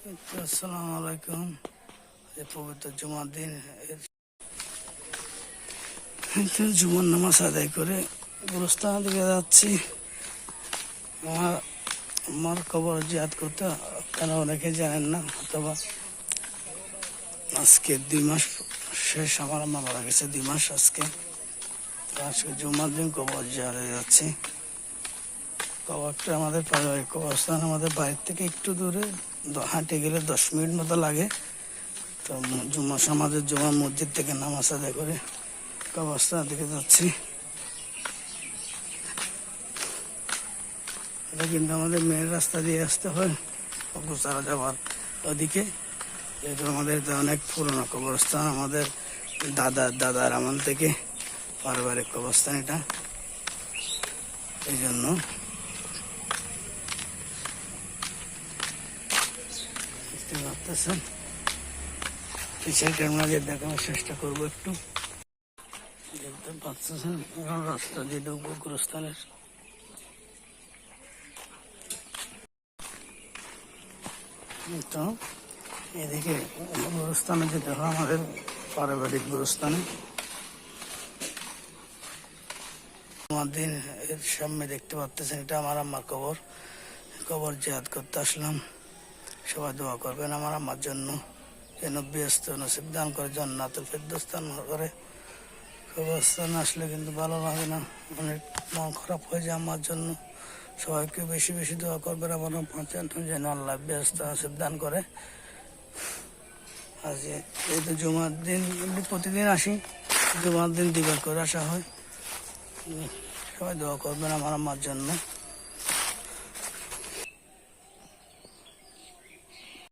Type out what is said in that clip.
আসসালামু আলাইকুম। এই পবিত্র জুমার দিন জুমার নামাজ আদায় করে গুরুস্থান দিকে যাচ্ছি। আমার কবর জিয়াদ করতে কেন অনেকে জানেন না, অথবা আজকে 2 মাস শেষ, আমার আম্মা মারা গেছে 2 মাস আজকে। জুমার দিন কবর জিয়াদে যাচ্ছি। কবরটা আমাদের পারিবারিক কবরস্থান, আমাদের বাড়ির থেকে একটু দূরে, হাঁটে গেলে 10 মিনিট মতো লাগে। তো আমাদের জুমা মসজিদ থেকে নামাজ আদায় করে কবরস্থান দিকে যাচ্ছি। এটা কিন্তু আমাদের মেয়ের রাস্তা দিয়ে আসতে হয় গোসারা যাওয়ার ওদিকে, যেহেতু আমাদের এটা অনেক পুরনো কবরস্থান, আমাদের দাদার আমল থেকে পারিবারিক কবরস্থান এটা। এই জন্য দেখতে পাচ্ছেন, পিছের ক্যামেরা দিয়ে দেখানোর চেষ্টা করবো একটু। দেখতে পাচ্ছেন এখন রাস্তা দিয়ে ঢুকবো গুরুস্থানের। তো এদিকে গুরুস্থানে যেতে হয়, আমাদের পারিবারিক গুরুস্থানে। দিন এর সামনে দেখতে পাচ্ছেন, এটা আমার আম্মার কবর জিয়াদ করতে আসলাম। সবাই দোয়া করবেন আমার আম্মার জন্য, যেন ব্যস্ত নসিব দান করে, জান্নাতুল ফেরদৌস দান করে। কবরস্থানে আসলে কিন্তু ভালো লাগে না, অনেক মন খারাপ হয়ে যায় আমার জন্য। সবাইকে বেশি বেশি দোয়া করবেন আমার যেন আল্লাহ ব্যস্ত নসিব দান করে। আজ এই তো জুমার দিন, প্রতিদিন আসি, জুমার দিন 2বার করে আসা হয়। সবাই দোয়া করবেন আমার আম্মার জন্য।